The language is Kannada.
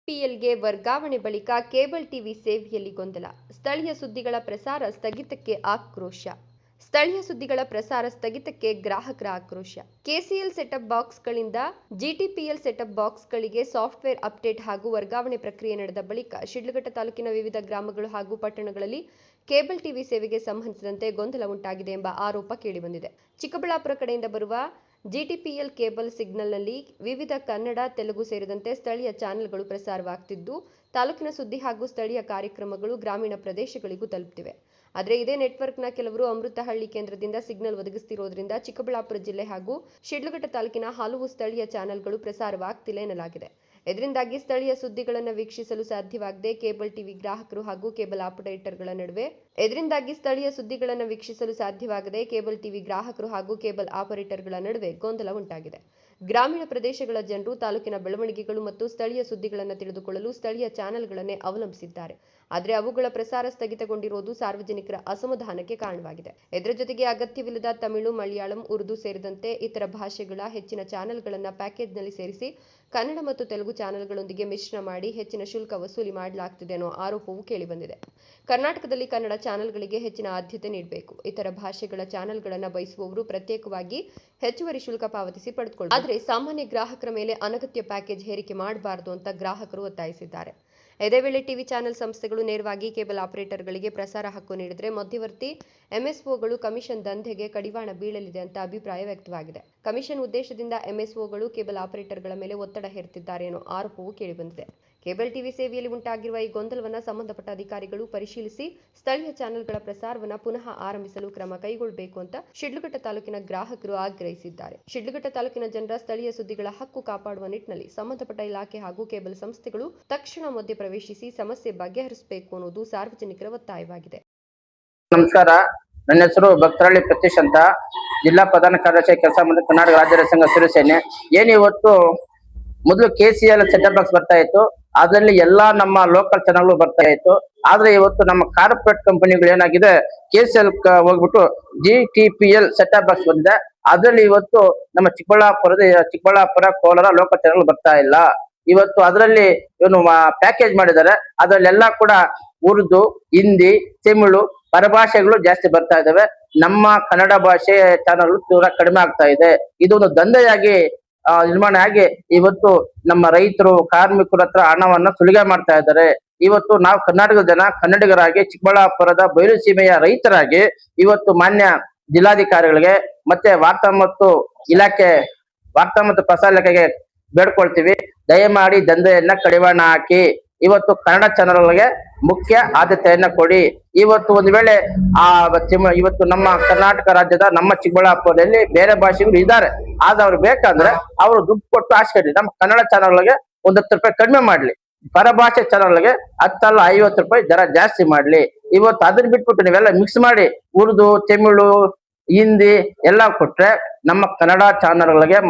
ಪಿಎಲ್ಗೆ ವರ್ಗಾವಣೆ ಬಳಿಕ ಕೇಬಲ್ ಟಿವಿ ಸೇವೆಯಲ್ಲಿ ಗೊಂದಲ. ಸ್ಥಳೀಯ ಸುದ್ದಿಗಳ ಪ್ರಸಾರ ಸ್ಥಗಿತಕ್ಕೆ ಆಕ್ರೋಶ. ಸ್ಥಳೀಯ ಸುದ್ದಿಗಳ ಪ್ರಸಾರ ಸ್ಥಗಿತಕ್ಕೆ ಗ್ರಾಹಕರ ಆಕ್ರೋಶ. ಕೆಸಿಎಲ್ ಸೆಟಪ್ ಬಾಕ್ಸ್ಗಳಿಂದ ಜಿಟಿಪಿಎಲ್ ಸೆಟಪ್ ಬಾಕ್ಸ್ಗಳಿಗೆ ಸಾಫ್ಟ್ವೇರ್ ಅಪ್ಡೇಟ್ ಹಾಗೂ ವರ್ಗಾವಣೆ ಪ್ರಕ್ರಿಯೆ ನಡೆದ ಬಳಿಕ ಶಿಡ್ಲಘಟ್ಟ ತಾಲೂಕಿನ ವಿವಿಧ ಗ್ರಾಮಗಳು ಹಾಗೂ ಪಟ್ಟಣಗಳಲ್ಲಿ ಕೇಬಲ್ ಟಿವಿ ಸೇವೆಗೆ ಸಂಬಂಧಿಸಿದಂತೆ ಗೊಂದಲ ಉಂಟಾಗಿದೆ ಎಂಬ ಆರೋಪ ಕೇಳಿಬಂದಿದೆ. ಚಿಕ್ಕಬಳ್ಳಾಪುರ ಕಡೆಯಿಂದ ಬರುವ ಜಿಟಿಪಿಎಲ್ ಕೇಬಲ್ ಸಿಗ್ನಲ್ನಲ್ಲಿ ವಿವಿಧ ಕನ್ನಡ, ತೆಲುಗು ಸೇರಿದಂತೆ ಸ್ಥಳೀಯ ಚಾನೆಲ್ಗಳು ಪ್ರಸಾರವಾಗುತ್ತಿದ್ದು, ತಾಲೂಕಿನ ಸುದ್ದಿ ಹಾಗೂ ಸ್ಥಳೀಯ ಕಾರ್ಯಕ್ರಮಗಳು ಗ್ರಾಮೀಣ ಪ್ರದೇಶಗಳಿಗೂ ತಲುಪುತ್ತಿವೆ. ಆದರೆ ಇದೇ ನೆಟ್ವರ್ಕ್ನ ಕೆಲವರು ಅಮೃತಹಳ್ಳಿ ಕೇಂದ್ರದಿಂದ ಸಿಗ್ನಲ್ ಒದಗಿಸುತ್ತಿರುವುದರಿಂದ ಚಿಕ್ಕಬಳ್ಳಾಪುರ ಜಿಲ್ಲೆ ಹಾಗೂ ಶಿಡ್ಲಘಟ್ಟ ತಾಲೂಕಿನ ಹಲವು ಸ್ಥಳೀಯ ಚಾನೆಲ್ಗಳು ಪ್ರಸಾರವಾಗುತ್ತಿಲ್ಲ ಎನ್ನಲಾಗಿದೆ. ಇದರಿಂದಾಗಿ ಸ್ಥಳೀಯ ಸುದ್ದಿಗಳನ್ನು ವೀಕ್ಷಿಸಲು ಸಾಧ್ಯವಾಗದೆ ಕೇಬಲ್ ಟಿವಿ ಗ್ರಾಹಕರು ಹಾಗೂ ಕೇಬಲ್ ಆಪರೇಟರ್ಗಳ ನಡುವೆ ಗೊಂದಲ ಉಂಟಾಗಿದೆ. ಗ್ರಾಮೀಣ ಪ್ರದೇಶಗಳ ಜನರು ತಾಲೂಕಿನ ಬೆಳವಣಿಗೆಗಳು ಮತ್ತು ಸ್ಥಳೀಯ ಸುದ್ದಿಗಳನ್ನು ತಿಳಿದುಕೊಳ್ಳಲು ಸ್ಥಳೀಯ ಚಾನೆಲ್ಗಳನ್ನೇ ಅವಲಂಬಿಸಿದ್ದಾರೆ. ಆದರೆ ಅವುಗಳ ಪ್ರಸಾರ ಸ್ಥಗಿತಗೊಂಡಿರುವುದು ಸಾರ್ವಜನಿಕರ ಅಸಮಾಧಾನಕ್ಕೆ ಕಾರಣವಾಗಿದೆ. ಇದರ ಜೊತೆಗೆ ಅಗತ್ಯವಿಲ್ಲದ ತಮಿಳು, ಮಲಯಾಳಂ, ಉರ್ದು ಸೇರಿದಂತೆ ಇತರ ಭಾಷೆಗಳ ಹೆಚ್ಚಿನ ಚಾನೆಲ್ಗಳನ್ನು ಪ್ಯಾಕೇಜ್ನಲ್ಲಿ ಸೇರಿಸಿ ಕನ್ನಡ ಮತ್ತು ತೆಲುಗು ಚಾನೆಲ್ಗಳೊಂದಿಗೆ ಮಿಶ್ರಣ ಮಾಡಿ ಹೆಚ್ಚಿನ ಶುಲ್ಕ ವಸೂಲಿ ಮಾಡಲಾಗುತ್ತಿದೆ ಅನ್ನೋ ಆರೋಪವೂ ಕೇಳಿಬಂದಿದೆ. ಕರ್ನಾಟಕದಲ್ಲಿ ಕನ್ನಡ ಚಾನೆಲ್ಗಳಿಗೆ ಹೆಚ್ಚಿನ ಆದ್ಯತೆ ನೀಡಬೇಕು. ಇತರ ಭಾಷೆಗಳ ಚಾನೆಲ್ಗಳನ್ನು ಬಯಸುವವರು ಪ್ರತ್ಯೇಕವಾಗಿ ಹೆಚ್ಚುವರಿ ಶುಲ್ಕ ಪಾವತಿಸಿ ಪಡೆದುಕೊಳ್ಳಬೇಕು. ಆದರೆ ಸಾಮಾನ್ಯ ಗ್ರಾಹಕರ ಮೇಲೆ ಅನಗತ್ಯ ಪ್ಯಾಕೇಜ್ ಹೇರಿಕೆ ಮಾಡಬಾರದು ಅಂತ ಗ್ರಾಹಕರು ಒತ್ತಾಯಿಸಿದ್ದಾರೆ. ಇದೇ ವೇಳೆ ಟಿವಿ ಚಾನೆಲ್ ಸಂಸ್ಥೆಗಳು ನೇರವಾಗಿ ಕೇಬಲ್ ಆಪರೇಟರ್ಗಳಿಗೆ ಪ್ರಸಾರ ಹಕ್ಕು ನೀಡಿದರೆ ಮಧ್ಯವರ್ತಿ ಎಂಎಸ್ಒಗಳು ಕಮಿಷನ್ ದಂಧೆಗೆ ಕಡಿವಾಣ ಬೀಳಲಿದೆ ಅಂತ ಅಭಿಪ್ರಾಯ ವ್ಯಕ್ತವಾಗಿದೆ. ಕಮಿಷನ್ ಉದ್ದೇಶದಿಂದ ಎಂಎಸ್ಒಗಳು ಕೇಬಲ್ ಆಪರೇಟರ್ಗಳ ಮೇಲೆ ಒತ್ತಡ ಹೇರುತ್ತಿದ್ದಾರೆ ಅನ್ನೋ ಆರೋಪವೂ ಕೇಳಿಬಂದಿದೆ. ಕೇಬಲ್ ಟಿವಿ ಸೇವೆಯಲ್ಲಿ ಉಂಟಾಗಿರುವ ಈ ಗೊಂದಲವನ್ನು ಸಂಬಂಧಪಟ್ಟ ಅಧಿಕಾರಿಗಳು ಪರಿಶೀಲಿಸಿ ಸ್ಥಳೀಯ ಚಾನೆಲ್ಗಳ ಪ್ರಸಾರವನ್ನು ಪುನಃ ಆರಂಭಿಸಲು ಕ್ರಮ ಕೈಗೊಳ್ಳಬೇಕು ಅಂತ ಶಿಡ್ಲಘಟ್ಟ ತಾಲೂಕಿನ ಗ್ರಾಹಕರು ಆಗ್ರಹಿಸಿದ್ದಾರೆ. ಶಿಡ್ಲಘಟ್ಟ ತಾಲೂಕಿನ ಜನರ ಸ್ಥಳೀಯ ಸುದ್ದಿಗಳ ಹಕ್ಕು ಕಾಪಾಡುವ ನಿಟ್ಟಿನಲ್ಲಿ ಸಂಬಂಧಪಟ್ಟ ಇಲಾಖೆ ಹಾಗೂ ಕೇಬಲ್ ಸಂಸ್ಥೆಗಳು ತಕ್ಷಣ ಮಧ್ಯ ಪ್ರವೇಶಿಸಿ ಸಮಸ್ಯೆ ಬಗೆಹರಿಸಬೇಕು ಅನ್ನೋದು ಸಾರ್ವಜನಿಕರ ಒತ್ತಾಯವಾಗಿದೆ. ನಮಸ್ಕಾರ, ನನ್ನ ಹೆಸರು ಭಕ್ತರಳ್ಳಿ ಪ್ರತೀಶ್ ಅಂತ, ಜಿಲ್ಲಾ ಪ್ರಧಾನ ಕಾರ್ಯದರ್ಶಿ ಕೆಲಸ ಮಾಡಿದ ಕರ್ನಾಟಕ ರಾಜ್ಯ ರೈತ ಸಂಘ ಶಿವಸೇನೆ. ಇವತ್ತು ಮೊದಲು ಕೆಸಿಎಲ್ ಸೆಟಪ್ ಬಾಕ್ಸ್ ಬರ್ತಾ ಇತ್ತು, ಅದರಲ್ಲಿ ಎಲ್ಲಾ ನಮ್ಮ ಲೋಕಲ್ ಚಾನಲ್ಗಳು ಬರ್ತಾ ಇತ್ತು. ಆದ್ರೆ ಇವತ್ತು ನಮ್ಮ ಕಾರ್ಪೊರೇಟ್ ಕಂಪನಿಗಳು ಏನಾಗಿದೆ, ಕೆಸಿಎಲ್ ಹೋಗ್ಬಿಟ್ಟು ಜಿಟಿಪಿಎಲ್ ಸೆಟಪ್ ಬಾಕ್ಸ್ ಬಂದಿದೆ. ಅದರಲ್ಲಿ ಇವತ್ತು ನಮ್ಮ ಚಿಕ್ಕಬಳ್ಳಾಪುರ, ಕೋಲಾರ ಲೋಕಲ್ ಚಾನಲ್ ಬರ್ತಾ ಇಲ್ಲ. ಇವತ್ತು ಅದರಲ್ಲಿ ಏನು ಪ್ಯಾಕೇಜ್ ಮಾಡಿದ್ದಾರೆ, ಅದರಲ್ಲೆಲ್ಲ ಕೂಡ ಉರ್ದು, ಹಿಂದಿ, ತಮಿಳು ಪರಭಾಷೆಗಳು ಜಾಸ್ತಿ ಬರ್ತಾ ಇದಾವೆ. ನಮ್ಮ ಕನ್ನಡ ಭಾಷೆ ಚಾನಲ್ ತೀವ್ರ ಕಡಿಮೆ ಆಗ್ತಾ ಇದೆ. ಇದೊಂದು ದಂಧೆಯಾಗಿ ನಿರ್ಮಾಣ ಆಗಿ ಇವತ್ತು ನಮ್ಮ ರೈತರು, ಕಾರ್ಮಿಕರ ಹತ್ರ ಹಣವನ್ನ ಸುಲಿಗೆ ಮಾಡ್ತಾ ಇದ್ದಾರೆ. ಇವತ್ತು ನಾವು ಕರ್ನಾಟಕದ ಜನ ಕನ್ನಡಿಗರಾಗಿ ಚಿಕ್ಕಬಳ್ಳಾಪುರದ ಬಯಲು ಸೀಮೆಯ ರೈತರಾಗಿ ಇವತ್ತು ಮಾನ್ಯ ಜಿಲ್ಲಾಧಿಕಾರಿಗಳಿಗೆ ಮತ್ತೆ ವಾರ್ತಾ ಮತ್ತು ಪ್ರಸಾರ ಇಲಾಖೆಗೆ ಬೇಡ್ಕೊಳ್ತೀವಿ, ದಯಮಾಡಿ ದಂಧೆಯನ್ನ ಕಡಿವಾಣ ಹಾಕಿ ಇವತ್ತು ಕನ್ನಡ ಚಾನೆಲ್ಗೆ ಮುಖ್ಯ ಆದ್ಯತೆಯನ್ನ ಕೊಡಿ. ಇವತ್ತು ಒಂದು ವೇಳೆ ಇವತ್ತು ನಮ್ಮ ಕರ್ನಾಟಕ ರಾಜ್ಯದ ನಮ್ಮ ಚಿಕ್ಕಬಳ್ಳಾಪುರದಲ್ಲಿ ಬೇರೆ ಭಾಷೆಗಳು ಇದ್ದಾರೆ, ಆದ್ರೆ ಅವ್ರು ಬೇಕಂದ್ರೆ ಅವರು ದುಡ್ಡು ಕೊಟ್ಟು ಆಸ್ಕಡಿ ನಮ್ಮ ಕನ್ನಡ ಚಾನೆಲ್ಗೆ ಒಂದು 10 ರೂಪಾಯಿ ಕಡಿಮೆ ಮಾಡ್ಲಿ, ಪರಭಾಷೆ ಚಾನೆಲ್ಗೆ 10 ಅಲ್ಲ 50 ರೂಪಾಯಿ ದರ ಜಾಸ್ತಿ ಮಾಡ್ಲಿ. ಇವತ್ತು ಅದನ್ನ ಬಿಟ್ಬಿಟ್ಟು ನೀವೆಲ್ಲ ಮಿಕ್ಸ್ ಮಾಡಿ ಉರ್ದು, ತಮಿಳು, ಹಿಂದಿ ಎಲ್ಲ ಕೊಟ್ರೆ ನಮ್ಮ ಕನ್ನಡ ಚಾನೆಲ್ಗಳಿಗೆ